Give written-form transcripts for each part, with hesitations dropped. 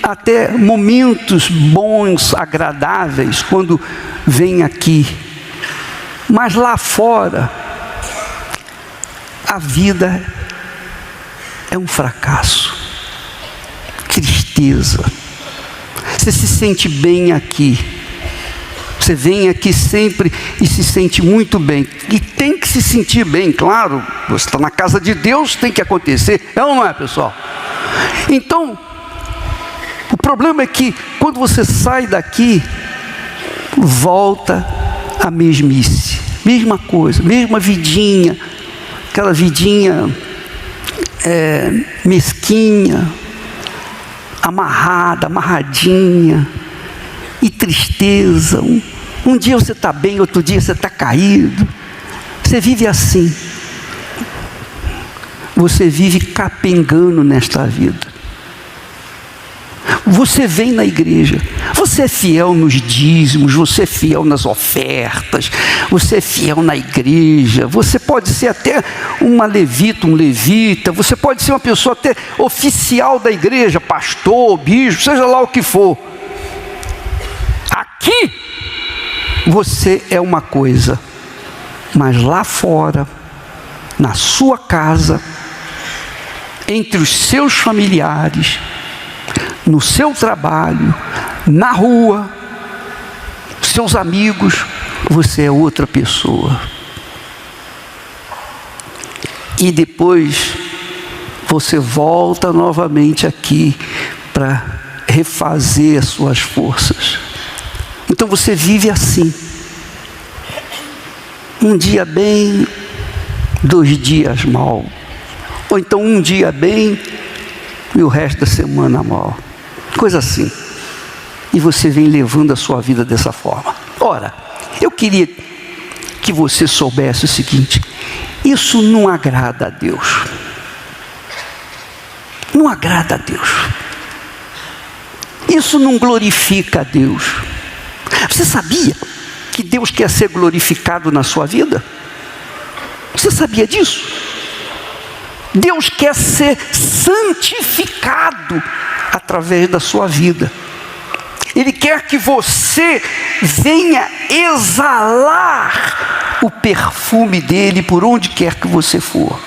até momentos bons, agradáveis, quando vem aqui. Mas lá fora, a vida é um fracasso, tristeza. Você se sente bem aqui. Você vem aqui sempre e se sente muito bem. E tem que se sentir bem, claro. Você está na casa de Deus, tem que acontecer. É ou não é, pessoal? Então, o problema é que quando você sai daqui, volta a mesmice. Mesma coisa, mesma vidinha. Aquela vidinha mesquinha, amarrada, amarradinha. E tristeza. Um dia você está bem, outro dia você está caído. Você vive assim. Você vive capengando nesta vida. Você vem na igreja, você é fiel nos dízimos, você é fiel nas ofertas, você é fiel na igreja, você pode ser até uma levita, um levita, você pode ser uma pessoa até oficial da igreja, pastor, bispo, seja lá o que for. Aqui você é uma coisa, mas lá fora, na sua casa, entre os seus familiares, no seu trabalho, na rua, seus amigos, você é outra pessoa. E depois você volta novamente aqui para refazer as suas forças. Então você vive assim. Um dia bem, 2 dias mal. Ou então um dia bem e o resto da semana mal. Coisa assim. E você vem levando a sua vida dessa forma. Ora, eu queria que você soubesse o seguinte: isso não agrada a Deus. Não agrada a Deus. Isso não glorifica a Deus. Você sabia que Deus quer ser glorificado na sua vida? Você sabia disso? Deus quer ser santificado através da sua vida. Ele quer que você venha exalar o perfume dele por onde quer que você for.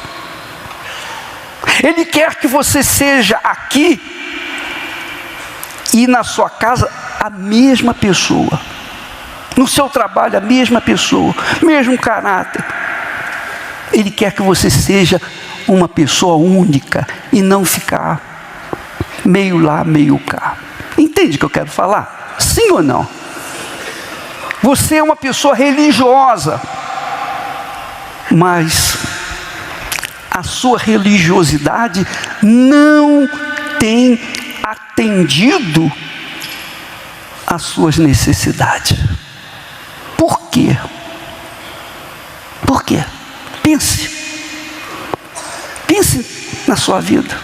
Ele quer que você seja aqui e na sua casa a mesma pessoa. No seu trabalho a mesma pessoa, mesmo caráter. Ele quer que você seja uma pessoa única e não ficar meio lá, meio cá. Entende o que eu quero falar? Sim ou não? Você é uma pessoa religiosa, mas a sua religiosidade não tem atendido às suas necessidades. Por quê? Por quê? Pense na sua vida.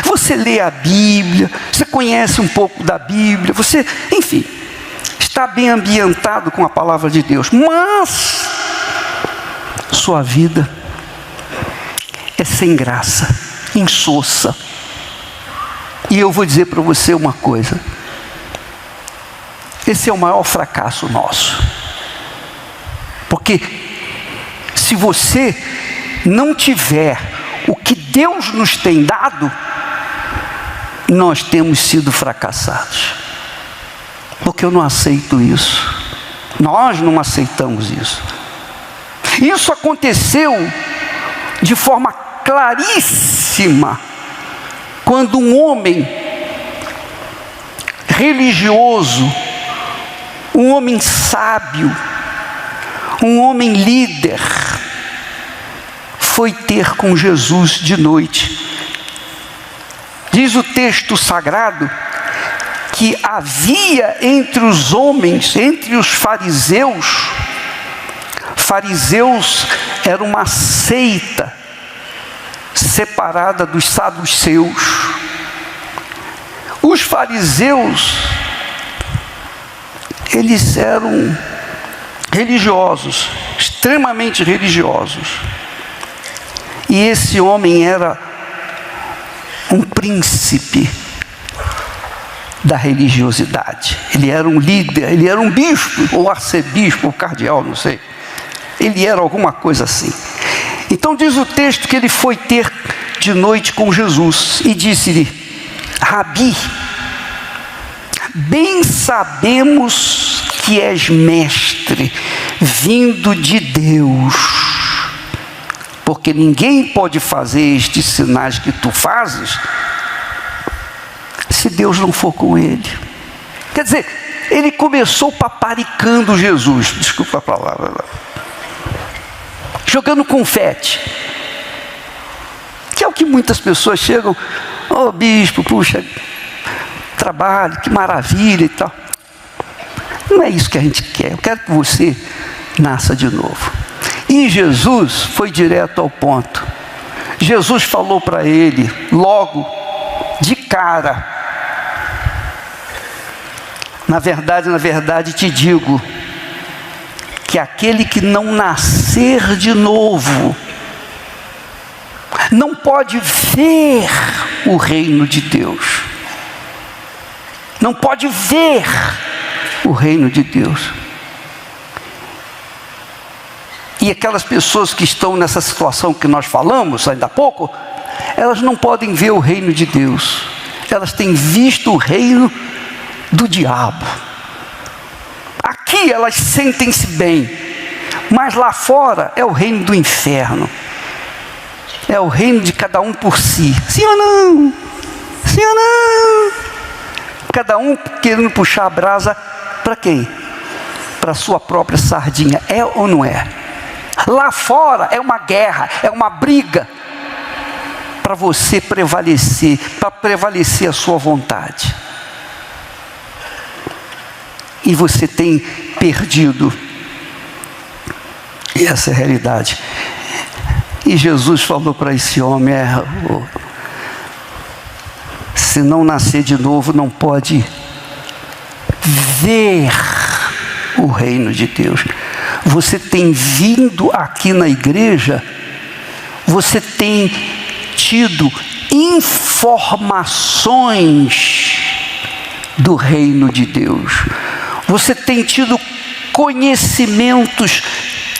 Você lê a Bíblia, você conhece um pouco da Bíblia, você, enfim, está bem ambientado com a palavra de Deus, mas sua vida é sem graça, insossa. E eu vou dizer para você uma coisa: esse é o maior fracasso nosso. Porque se você não tiver o que Deus nos tem dado, nós temos sido fracassados. Porque eu não aceito isso. Nós não aceitamos isso. Isso aconteceu de forma claríssima quando um homem religioso, um homem sábio, um homem líder, foi ter com Jesus de noite. Diz o texto sagrado que havia entre os homens, entre os fariseus era uma seita separada dos saduceus. Os fariseus, eles eram religiosos, extremamente religiosos. E esse homem era um príncipe da religiosidade. Ele era um líder, ele era um bispo, ou arcebispo, ou cardeal, não sei. Ele era alguma coisa assim. Então diz o texto que ele foi ter de noite com Jesus e disse-lhe: Rabi, bem sabemos que és mestre, vindo de Deus, porque ninguém pode fazer estes sinais que tu fazes se Deus não for com ele. Quer dizer, ele começou paparicando Jesus, desculpa a palavra, jogando confete, que é o que muitas pessoas chegam: ô bispo, puxa, trabalho, que maravilha e tal. Não é isso que a gente quer. Eu quero que você nasça de novo. E Jesus foi direto ao ponto. Jesus falou para ele logo, de cara: na verdade te digo, que aquele que não nascer de novo, não pode ver o reino de Deus. Não pode ver o reino de Deus. E aquelas pessoas que estão nessa situação que nós falamos ainda há pouco, elas não podem ver o reino de Deus. Elas têm visto o reino do diabo. Aqui elas sentem-se bem, mas lá fora é o reino do inferno. É o reino de cada um por si. Sim ou não? Sim ou não? Cada um querendo puxar a brasa para quem? Para a sua própria sardinha. É ou não é? Lá fora é uma guerra, é uma briga para você prevalecer, para prevalecer a sua vontade. E você tem perdido. E essa é a realidade. E Jesus falou para esse homem: se não nascer de novo, não pode ver o reino de Deus. Você tem vindo aqui na igreja, você tem tido informações do reino de Deus. Você tem tido conhecimentos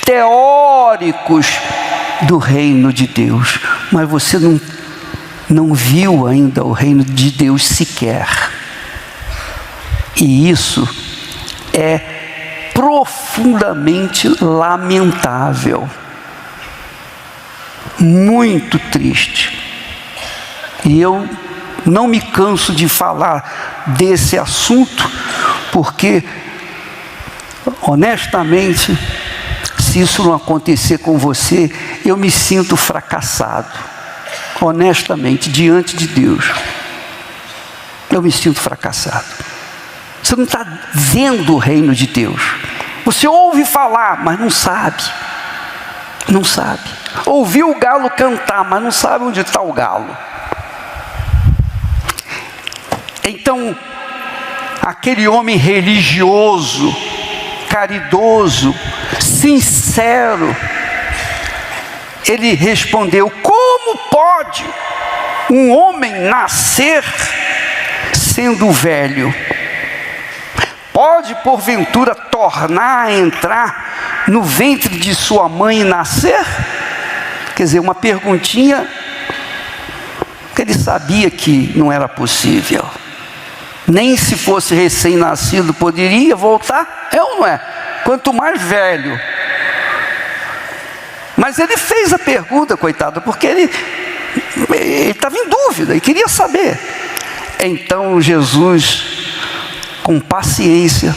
teóricos do reino de Deus, mas você não viu ainda o reino de Deus sequer. E isso é profundamente lamentável, muito triste. E eu não me canso de falar desse assunto, porque, honestamente, se isso não acontecer com você, eu me sinto fracassado. Honestamente, diante de Deus, eu me sinto fracassado. Você não está vendo o reino de Deus. Você ouve falar, mas não sabe. Não sabe. Ouviu o galo cantar, mas não sabe onde está o galo. Então, aquele homem religioso, caridoso, sincero, ele respondeu: como pode um homem nascer sendo velho? Pode porventura tornar a entrar no ventre de sua mãe e nascer? Quer dizer, uma perguntinha que ele sabia que não era possível. Nem se fosse recém-nascido poderia voltar, é ou não é? Quanto mais velho. Mas ele fez a pergunta, coitado, porque ele estava em dúvida e queria saber. Então Jesus, com paciência,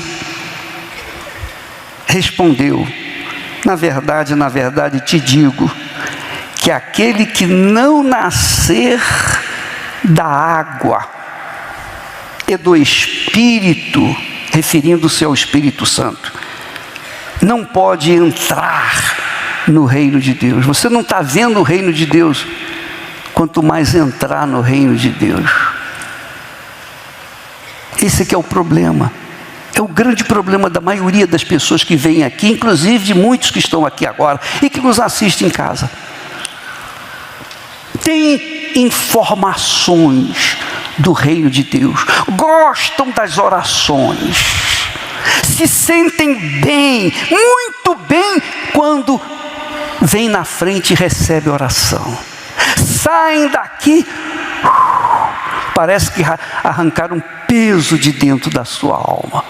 respondeu: na verdade te digo, que aquele que não nascer da água e do Espírito, referindo-se ao Espírito Santo, não pode entrar no reino de Deus. Você não está vendo o reino de Deus, quanto mais entrar no reino de Deus. Esse que é o problema. É o grande problema da maioria das pessoas que vêm aqui, inclusive de muitos que estão aqui agora e que nos assistem em casa. Tem informações do reino de Deus, gostam das orações, se sentem bem, muito bem, quando vem na frente e recebe oração. Saem daqui, parece que arrancaram um peso de dentro da sua alma.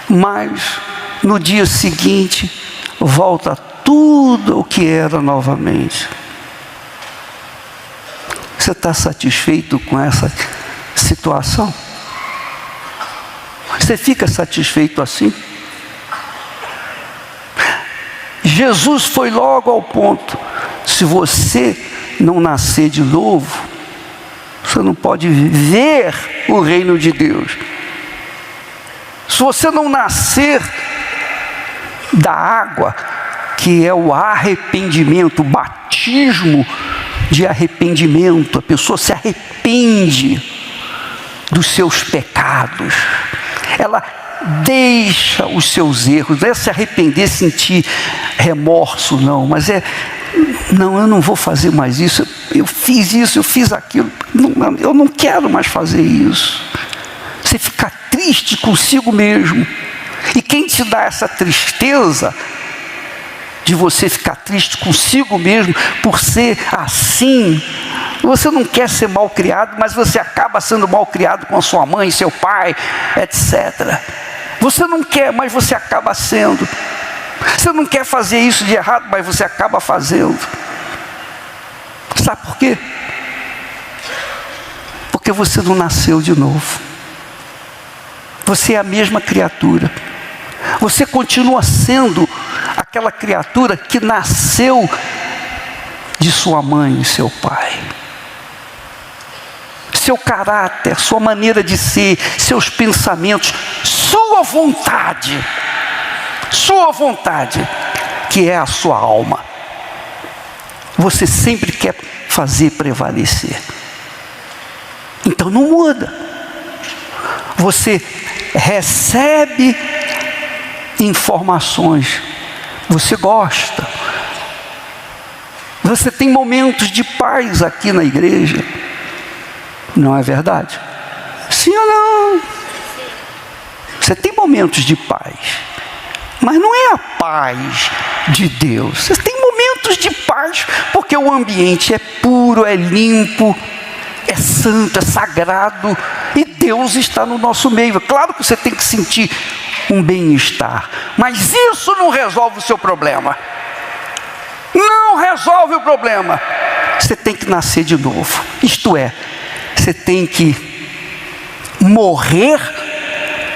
Mas no dia seguinte, volta tudo o que era novamente. Você está satisfeito com essa situação? Você fica satisfeito assim? Jesus foi logo ao ponto. Se você não nascer de novo, você não pode ver o reino de Deus. Se você não nascer da água, que é o arrependimento, o batismo de arrependimento, a pessoa se arrepende dos seus pecados, ela deixa os seus erros. Não é se arrepender, sentir remorso, não, mas não, eu não vou fazer mais isso, eu fiz isso, eu fiz aquilo, eu não quero mais fazer isso. Você fica triste consigo mesmo, e quem te dá essa tristeza de você ficar triste consigo mesmo por ser assim? Você não quer ser mal criado, mas você acaba sendo mal criado com a sua mãe, seu pai, etc. Você não quer, mas você acaba sendo. Você não quer fazer isso de errado, mas você acaba fazendo. Sabe por quê? Porque você não nasceu de novo. Você é a mesma criatura. Você continua sendo aquela criatura que nasceu de sua mãe e seu pai. Seu caráter, sua maneira de ser, seus pensamentos, sua vontade, que é a sua alma, você sempre quer fazer prevalecer. Então não muda. Você recebe informações, você gosta, você tem momentos de paz aqui na igreja, não é verdade? Sim ou não? Você tem momentos de paz, mas não é a paz de Deus. Você tem momentos de paz porque o ambiente é puro, é limpo, é santo, é sagrado, e Deus está no nosso meio. Claro que você tem que sentir um bem-estar, mas isso não resolve o seu problema. Não resolve o problema. Você tem que nascer de novo. Isto é, você tem que morrer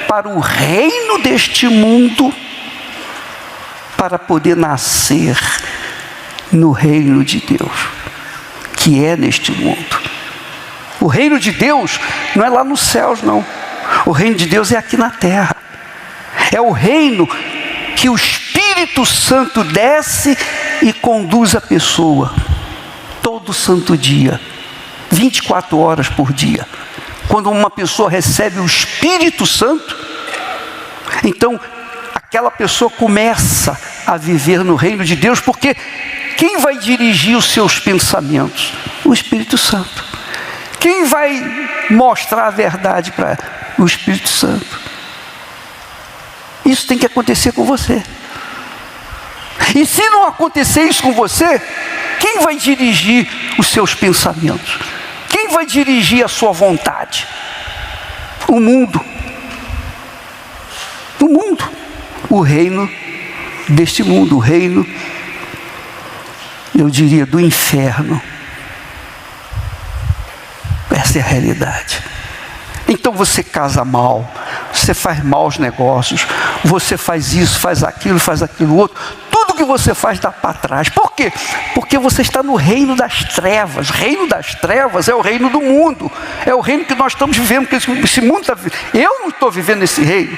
para o reino deste mundo, para poder nascer no reino de Deus, que é neste mundo. O reino de Deus não é lá nos céus, não. O reino de Deus é aqui na terra. É o reino que o Espírito Santo desce e conduz a pessoa todo santo dia, 24 horas por dia. Quando uma pessoa recebe o Espírito Santo, então aquela pessoa começa a viver no reino de Deus, porque quem vai dirigir os seus pensamentos? O Espírito Santo. Quem vai mostrar a verdade para o Espírito Santo? Isso tem que acontecer com você. E se não acontecer isso com você, quem vai dirigir os seus pensamentos? Quem vai dirigir a sua vontade? O mundo. O mundo. O reino deste mundo. O reino, eu diria, do inferno. Essa é a realidade. Então você casa mal, você faz maus negócios, você faz isso, faz aquilo outro. Tudo que você faz dá para trás. Por quê? Porque você está no reino das trevas. O reino das trevas é o reino do mundo. É o reino que nós estamos vivendo. Porque esse mundo está vivendo. Eu não estou vivendo esse reino.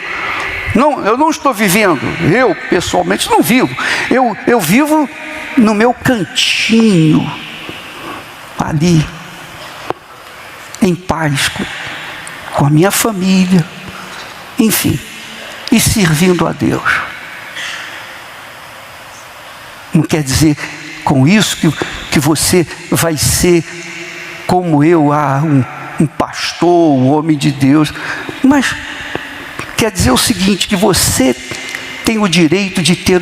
Não, eu não estou vivendo. Eu, pessoalmente, não vivo. Eu vivo no meu cantinho, ali, em paz, com a minha família, enfim, e servindo a Deus. Não quer dizer com isso que você vai ser como eu, um pastor, um homem de Deus, mas quer dizer o seguinte, que você tem o direito de ter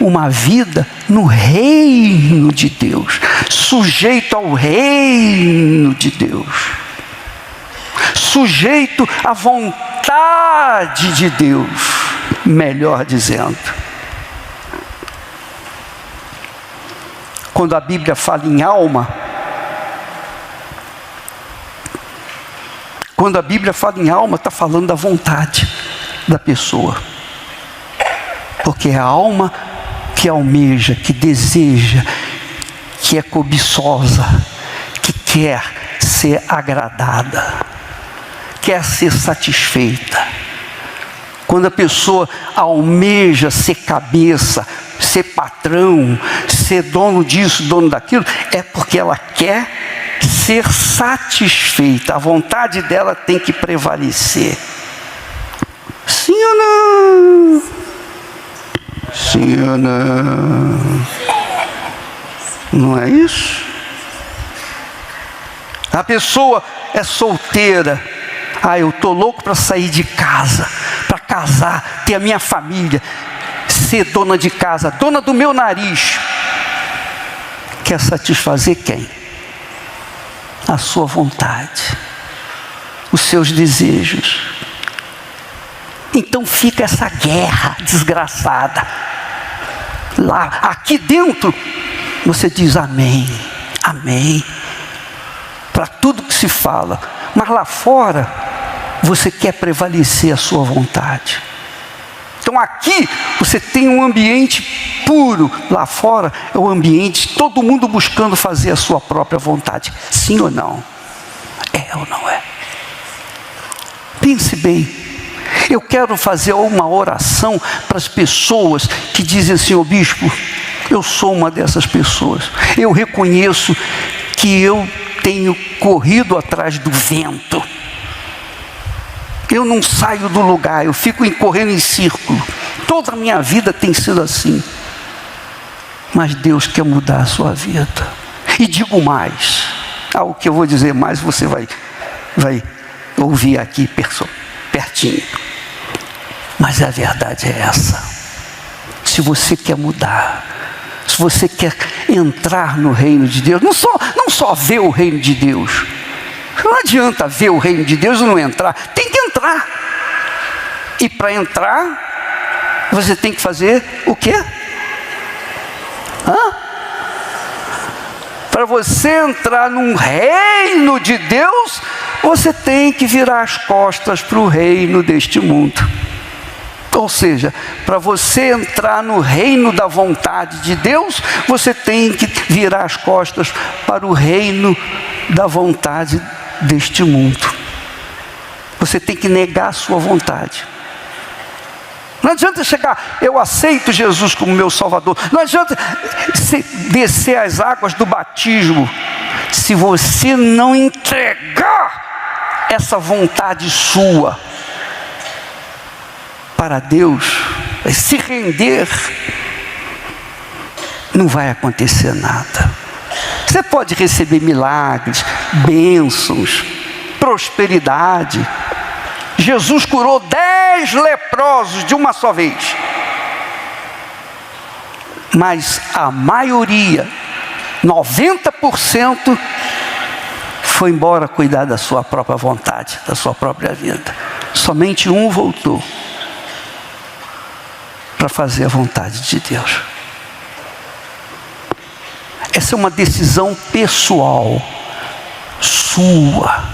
uma vida no reino de Deus, sujeito ao reino de Deus, sujeito à vontade de Deus, melhor dizendo. Quando a Bíblia fala em alma, está falando da vontade da pessoa. Porque é a alma que almeja, que deseja, que é cobiçosa, que quer ser agradada, quer ser satisfeita. Quando a pessoa almeja ser cabeça, ser patrão, ser dono disso, dono daquilo, é porque ela quer ser satisfeita. A vontade dela tem que prevalecer. Sim ou não? Sim ou não? Não é isso? A pessoa é solteira. Eu estou louco para sair de casa, para casar, ter a minha família, ser dona de casa, dona do meu nariz. Quer satisfazer quem? A sua vontade, os seus desejos. Então fica essa guerra desgraçada. Lá, aqui dentro, você diz amém, amém, para tudo que se fala. Mas lá fora, você quer prevalecer a sua vontade. Então aqui, você tem um ambiente puro. Lá fora, é um ambiente, todo mundo buscando fazer a sua própria vontade. Sim ou não? É ou não é? Pense bem. Eu quero fazer uma oração para as pessoas que dizem assim: ô bispo, eu sou uma dessas pessoas. Eu reconheço que eu tenho corrido atrás do vento. Eu não saio do lugar, eu fico correndo em círculo. Toda a minha vida tem sido assim. Mas Deus quer mudar a sua vida. E digo mais. O que eu vou dizer mais, você vai ouvir aqui pertinho. Mas a verdade é essa. Se você quer mudar, se você quer entrar no reino de Deus, não só ver o reino de Deus. Não adianta ver o reino de Deus e não entrar. Tem que entrar. E para entrar, você tem que fazer o quê? Para você entrar num reino de Deus, você tem que virar as costas para o reino deste mundo. Ou seja, para você entrar no reino da vontade de Deus, você tem que virar as costas para o reino da vontade deste mundo. Você tem que negar a sua vontade. Não adianta chegar, eu aceito Jesus como meu Salvador. Não adianta descer as águas do batismo, se você não entregar essa vontade sua para Deus, se render, não vai acontecer nada. Você pode receber milagres, bênçãos, prosperidade. Jesus curou 10 leprosos de uma só vez. Mas a maioria, 90%, foi embora cuidar da sua própria vontade, da sua própria vida. Somente um voltou para fazer a vontade de Deus. Essa é uma decisão pessoal, sua.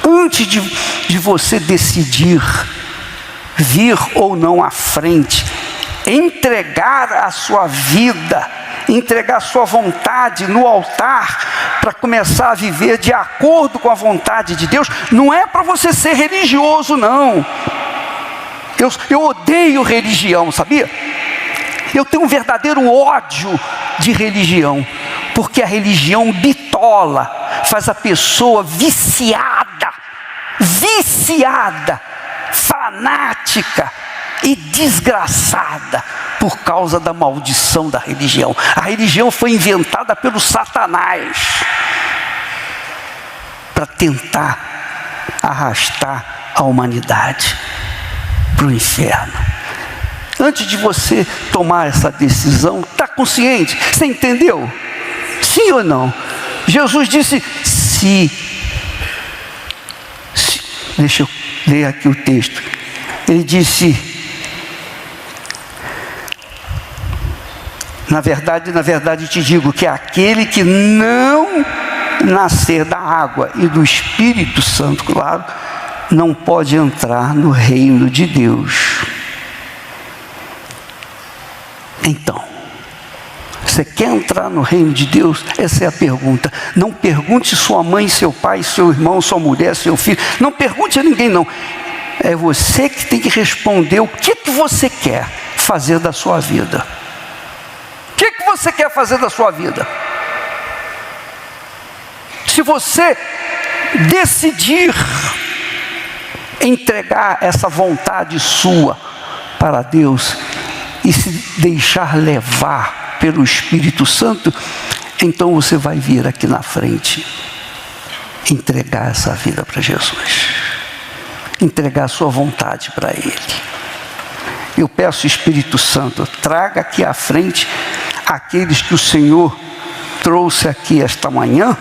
Antes de você decidir vir ou não à frente, entregar a sua vida, entregar a sua vontade no altar, para começar a viver de acordo com a vontade de Deus, não é para você ser religioso, não. Eu odeio religião, sabia? Eu tenho um verdadeiro ódio de religião, porque a religião bitola, faz a pessoa viciada, fanática e desgraçada por causa da maldição da religião. A religião foi inventada pelo Satanás para tentar arrastar a humanidade para o inferno. Antes de você tomar essa decisão, está consciente? Você entendeu? Sim ou não? Jesus disse, se. Deixa eu ler aqui o texto. Ele disse, na verdade te digo que aquele que não nascer da água e do Espírito Santo, claro, não pode entrar no reino de Deus. Então, você quer entrar no reino de Deus? Essa é a pergunta. Não pergunte sua mãe, seu pai, seu irmão, sua mulher, seu filho. Não pergunte a ninguém, não. É você que tem que responder o que você quer fazer da sua vida. O que você quer fazer da sua vida? Se você decidir entregar essa vontade sua para Deus e se deixar levar pelo Espírito Santo, então você vai vir aqui na frente entregar essa vida para Jesus, entregar a sua vontade para Ele. Eu peço, Espírito Santo, traga aqui à frente aqueles que o Senhor trouxe aqui esta manhã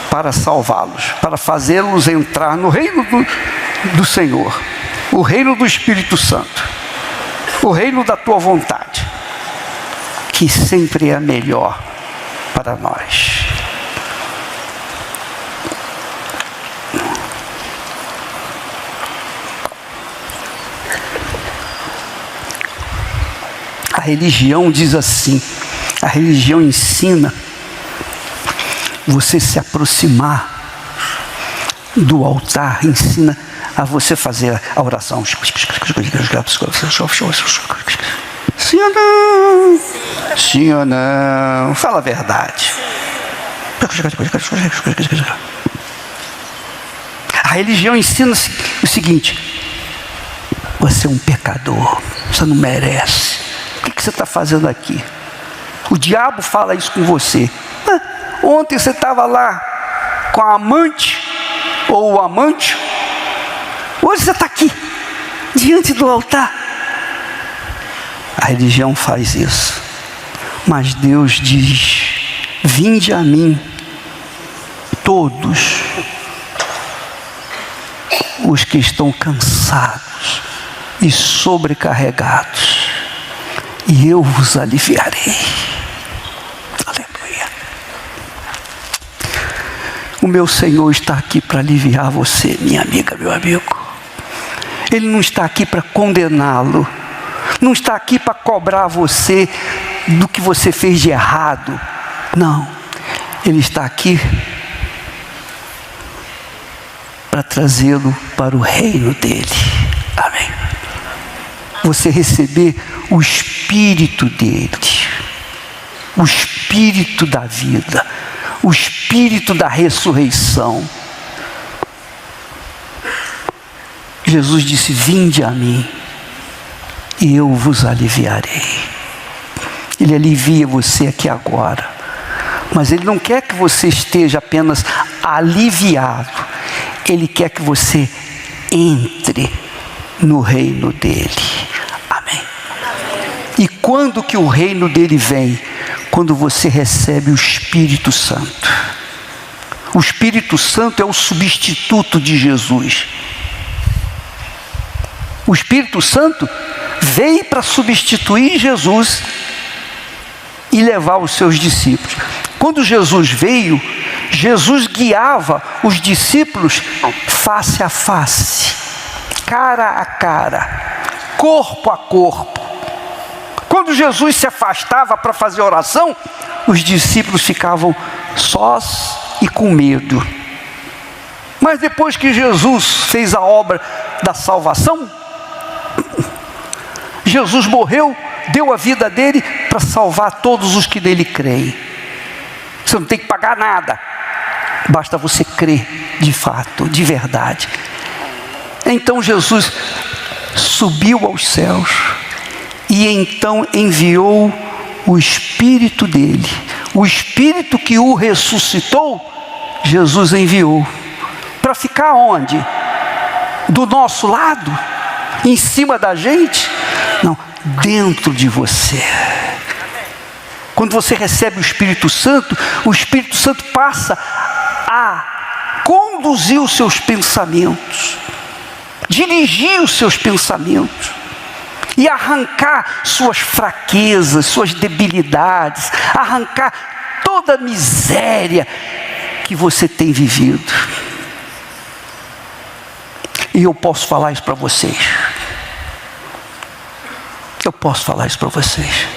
para salvá-los, para fazê-los entrar no reino do Senhor, o reino do Espírito Santo, o reino da tua vontade, que sempre é a melhor para nós. A religião diz assim, a religião ensina você se aproximar do altar, ensina a você fazer a oração. Sim ou não? Sim ou não? Fala a verdade. A religião ensina o seguinte: você é um pecador, você não merece. O que você está fazendo aqui? O diabo fala isso com você. Ontem você estava lá com a amante ou o amante. Hoje você está aqui, diante do altar. A religião faz isso. Mas Deus diz: vinde a mim, todos os que estão cansados e sobrecarregados, e eu vos aliviarei. Aleluia. O meu Senhor está aqui para aliviar você, minha amiga, meu amigo. Ele não está aqui para condená-lo, não está aqui para cobrar você do que você fez de errado. Não, Ele está aqui para trazê-lo para o reino dele. Amém. Você receber o Espírito dele, o Espírito da vida, o Espírito da ressurreição. Jesus disse: vinde a mim e eu vos aliviarei. Ele alivia você aqui agora, mas Ele não quer que você esteja apenas aliviado. Ele quer que você entre no reino dele. Amém. E quando que o reino dele vem? Quando você recebe o Espírito Santo. O Espírito Santo é o substituto de Jesus. O Espírito Santo veio para substituir Jesus e levar os seus discípulos. Quando Jesus veio, Jesus guiava os discípulos face a face, cara a cara, corpo a corpo. Quando Jesus se afastava para fazer oração, os discípulos ficavam sós e com medo. Mas depois que Jesus fez a obra da salvação, Jesus morreu, deu a vida dele para salvar todos os que nele creem. Você não tem que pagar nada, basta você crer de fato, de verdade. Então Jesus subiu aos céus e então enviou o Espírito dele. O Espírito que o ressuscitou, Jesus enviou para ficar onde? Do nosso lado? Em cima da gente? Não, dentro de você. Quando você recebe o Espírito Santo passa a conduzir os seus pensamentos, dirigir os seus pensamentos e arrancar suas fraquezas, suas debilidades, arrancar toda a miséria que você tem vivido. E eu posso falar isso para vocês. Eu posso falar isso para vocês.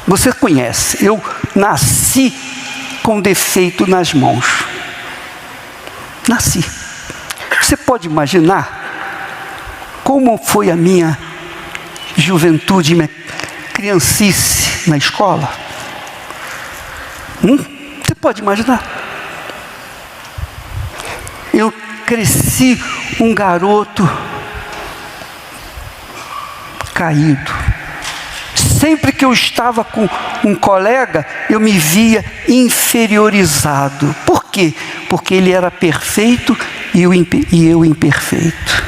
Você conhece, eu nasci com defeito nas mãos. Nasci. Você pode imaginar como foi a minha juventude, minha criancice na escola? Você pode imaginar? Eu cresci um garoto caído. Sempre que eu estava com um colega, eu me via inferiorizado. Por quê? Porque ele era perfeito e eu imperfeito.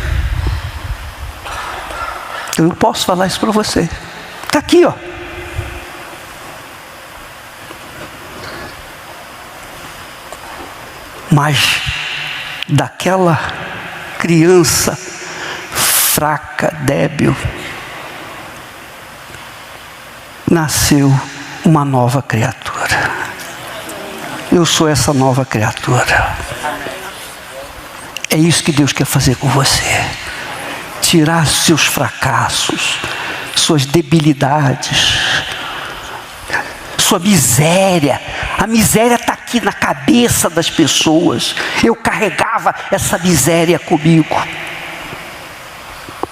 Eu posso falar isso para você. Está aqui, ó. Mas daquela criança fraca, débil, nasceu uma nova criatura. Eu sou essa nova criatura. É isso que Deus quer fazer com você. Tirar seus fracassos, suas debilidades, sua miséria. A miséria está aqui na cabeça das pessoas. Eu carregava essa miséria comigo.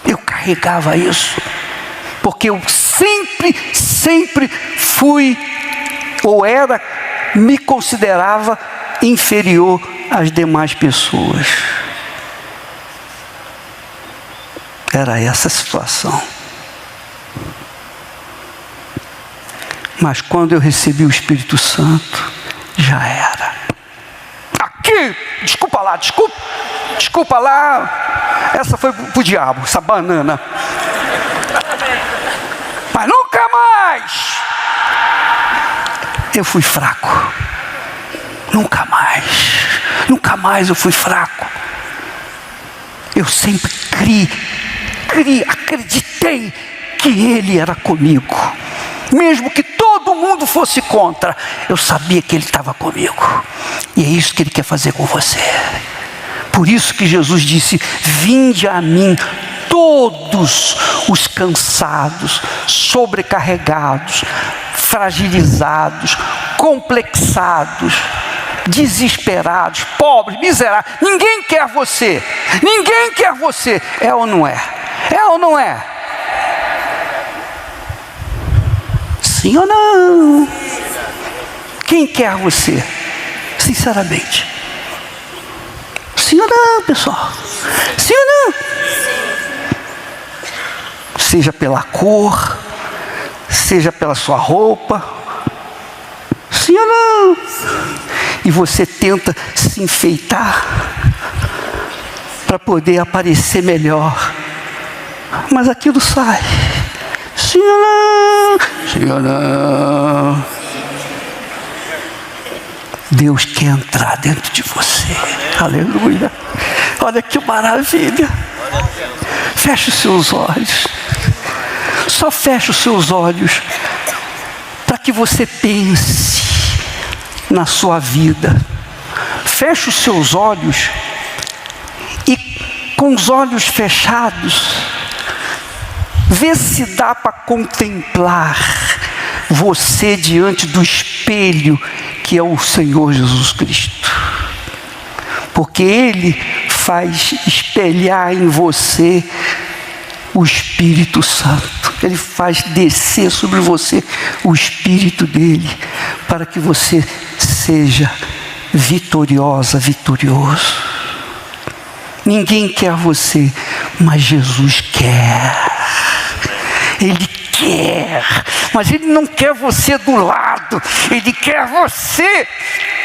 Eu carregava isso. Porque eu sempre fui, ou me considerava inferior às demais pessoas. Era essa a situação. Mas quando eu recebi o Espírito Santo, já era. Aqui, desculpa lá, essa foi pro diabo, essa banana. Mas nunca mais eu fui fraco. Nunca mais eu fui fraco. Eu sempre acreditei que Ele era comigo. Mesmo que todo mundo fosse contra, eu sabia que Ele estava comigo. E é isso que Ele quer fazer com você. Por isso que Jesus disse: vinde a mim todos os cansados, sobrecarregados, fragilizados, complexados, desesperados, pobres, miseráveis. Ninguém quer você. Ninguém quer você. É ou não é? É ou não é? Sim ou não? Quem quer você? Sinceramente. Sim ou não, pessoal? Sim ou não? Seja pela cor, seja pela sua roupa. Sim ou não? E você tenta se enfeitar para poder aparecer melhor. Mas aquilo sai. Sim ou não? Sim ou não? Deus quer entrar dentro de você. Aleluia. Olha que maravilha. Feche os seus olhos. Só feche os seus olhos para que você pense na sua vida. Feche os seus olhos e, com os olhos fechados, vê se dá para contemplar você diante do espelho que é o Senhor Jesus Cristo. Porque Ele faz espelhar em você o Espírito Santo. Ele faz descer sobre você o Espírito dele, para que você seja vitoriosa, vitorioso. Ninguém quer você, mas Jesus quer. Ele quer, mas Ele não quer você do lado. Ele quer você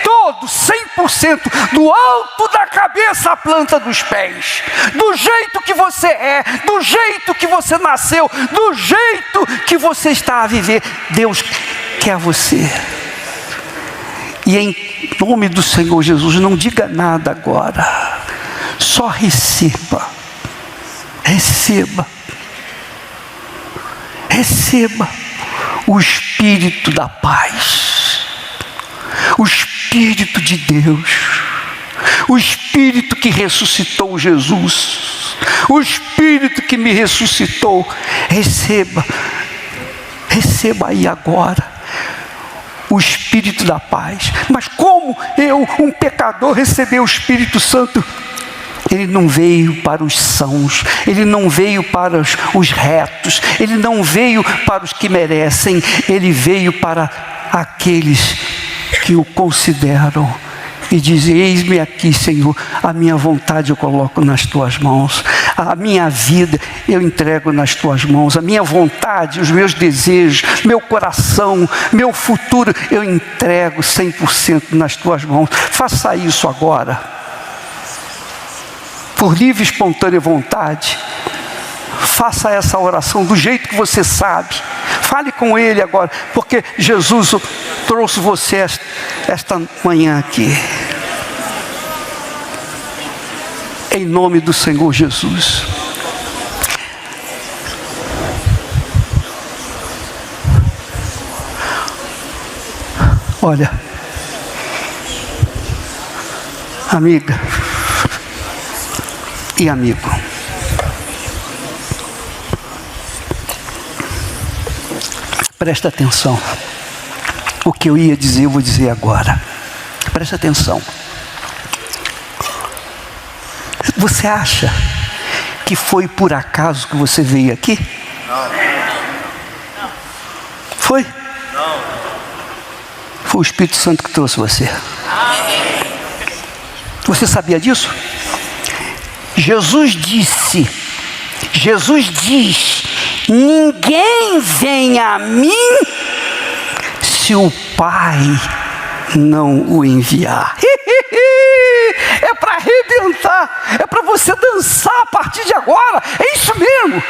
todo, 100%, do alto da cabeça à planta dos pés, do jeito que você é, do jeito que você nasceu, do jeito que você está a viver. Deus quer você. E em nome do Senhor Jesus, não diga nada agora, só receba, receba, receba o Espírito da paz, o Espírito de Deus, o Espírito que ressuscitou Jesus, o Espírito que me ressuscitou. Receba, receba aí agora o Espírito da paz. Mas como eu, um pecador, receber o Espírito Santo? Ele não veio para os sãos, ele não veio para os retos, ele não veio para os que merecem, ele veio para aqueles que o consideram e dizem: eis-me aqui, Senhor, a minha vontade eu coloco nas tuas mãos, a minha vida eu entrego nas tuas mãos, a minha vontade, os meus desejos, meu coração, meu futuro eu entrego 100% nas tuas mãos. Faça isso agora, por livre e espontânea vontade. Faça essa oração do jeito que você sabe. Fale com Ele agora, porque Jesus trouxe você esta manhã aqui. Em nome do Senhor Jesus. Olha, amiga e amigo, presta atenção. O que eu ia dizer, eu vou dizer agora. Presta atenção. Você acha que foi por acaso que você veio aqui? Não. Foi? Não. Foi o Espírito Santo que trouxe você. Você sabia disso? Jesus diz: ninguém vem a mim se o Pai não o enviar. É para arrebentar, é para você dançar a partir de agora, é isso mesmo.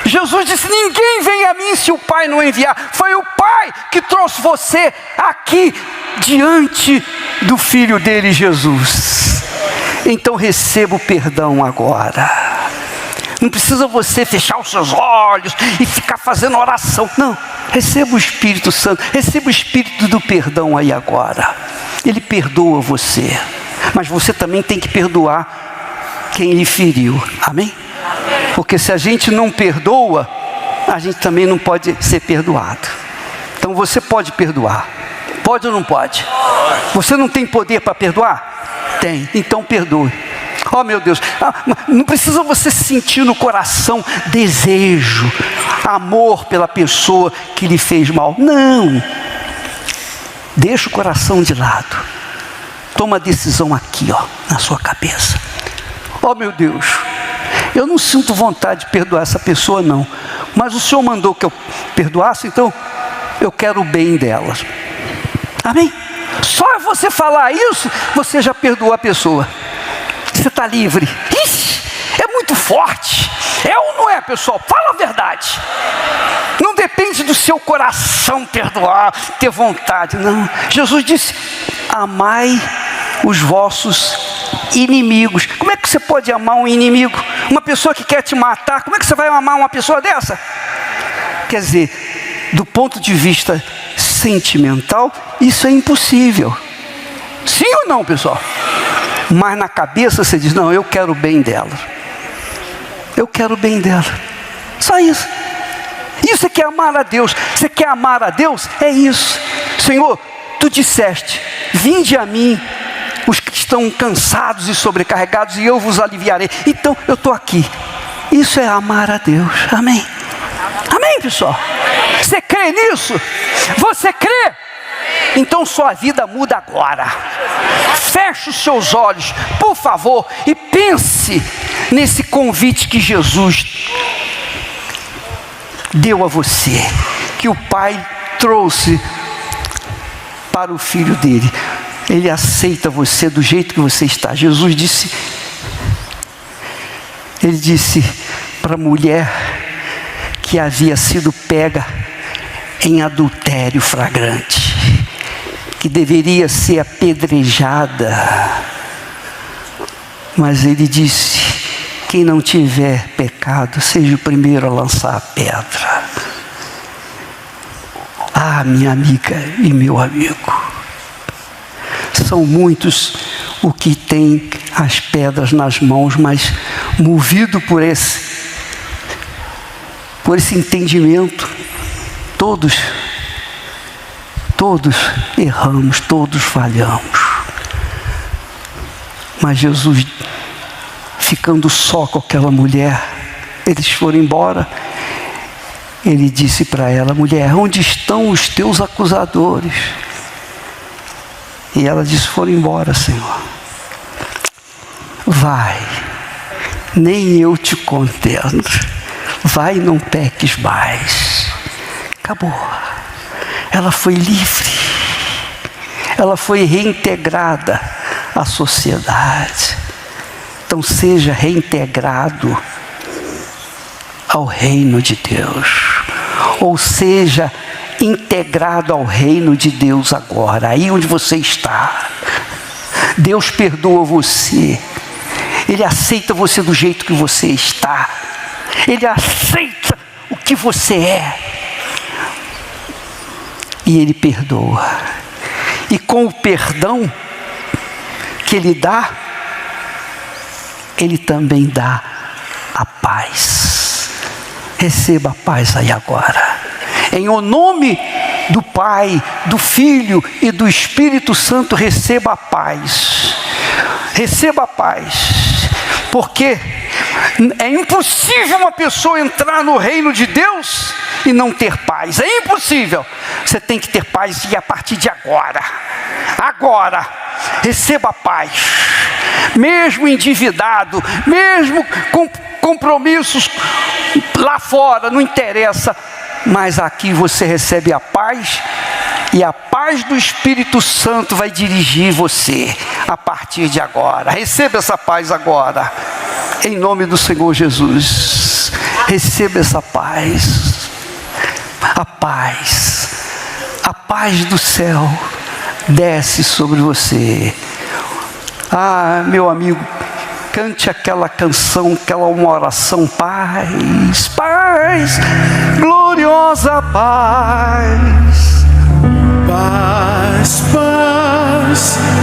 Jesus disse: ninguém vem a mim se o Pai não enviar. Foi o Pai que trouxe você aqui diante do Filho dele, Jesus. Então receba o perdão agora. Não precisa você fechar os seus olhos e ficar fazendo oração. Não, receba o Espírito Santo, receba o Espírito do perdão aí agora. Ele perdoa você, mas você também tem que perdoar quem lhe feriu. Amém? Porque se a gente não perdoa, a gente também não pode ser perdoado. Então você pode perdoar. Pode ou não pode? Você não tem poder para perdoar? Tem, então perdoe. Oh meu Deus, não precisa você sentir no coração desejo, amor pela pessoa que lhe fez mal. Não. Deixa o coração de lado. Toma a decisão aqui, ó, na sua cabeça. Oh meu Deus, eu não sinto vontade de perdoar essa pessoa não, mas o Senhor mandou que eu perdoasse, então eu quero o bem delas. Amém? Só você falar isso, você já perdoou a pessoa. Você está livre. Ixi, é muito forte. É ou não é, pessoal? Fala a verdade. Não depende do seu coração perdoar, ter vontade. Não. Jesus disse: amai os vossos inimigos. Como é que você pode amar um inimigo? Uma pessoa que quer te matar, como é que você vai amar uma pessoa dessa? Quer dizer, do ponto de vista sentimental, isso é impossível. Sim ou não, pessoal? Mas na cabeça você diz: não, eu quero o bem dela. Eu quero o bem dela. Só isso. Isso é que é amar a Deus. Você quer amar a Deus? É isso. Senhor, tu disseste: vinde a mim os que estão cansados e sobrecarregados, e eu vos aliviarei. Então eu estou aqui. Isso é amar a Deus. Amém? Amém, pessoal? Você crê nisso? Você crê? Então sua vida muda agora. Feche os seus olhos, por favor, e pense nesse convite que Jesus deu a você, que o Pai trouxe para o Filho dele. Ele aceita você do jeito que você está. Jesus disse, ele disse para a mulher que havia sido pega em adultério flagrante, que deveria ser apedrejada, mas ele disse: quem não tiver pecado, seja o primeiro a lançar a pedra. Ah, minha amiga e meu amigo, são muitos o que tem as pedras nas mãos, mas movido por esse entendimento, todos erramos, todos falhamos. Mas Jesus, ficando só com aquela mulher, eles foram embora. Ele disse para ela: mulher, onde estão os teus acusadores? E ela disse: foram embora, Senhor. Vai, nem eu te condeno. Vai, não peques mais. Acabou. Ela foi livre. Ela foi reintegrada à sociedade. Então seja reintegrado ao reino de Deus. Ou seja, integrado ao reino de Deus agora, aí onde você está. Deus perdoa você. Ele aceita você do jeito que você está. Ele aceita o que você é. E Ele perdoa. E com o perdão que Ele dá, Ele também dá a paz. Receba a paz aí agora. Em o nome do Pai, do Filho e do Espírito Santo, receba a paz. Receba a paz. Porque é impossível uma pessoa entrar no reino de Deus e não ter paz. É impossível. Você tem que ter paz, e a partir de agora. Agora, receba a paz. Mesmo endividado, mesmo com compromissos lá fora, não interessa. Mas aqui você recebe a paz, e a paz do Espírito Santo vai dirigir você a partir de agora. Receba essa paz agora, em nome do Senhor Jesus. Receba essa paz. A paz do céu desce sobre você. Ah, meu amigo, cante aquela canção, aquela uma oração: paz, paz, gloriosa paz, paz, paz.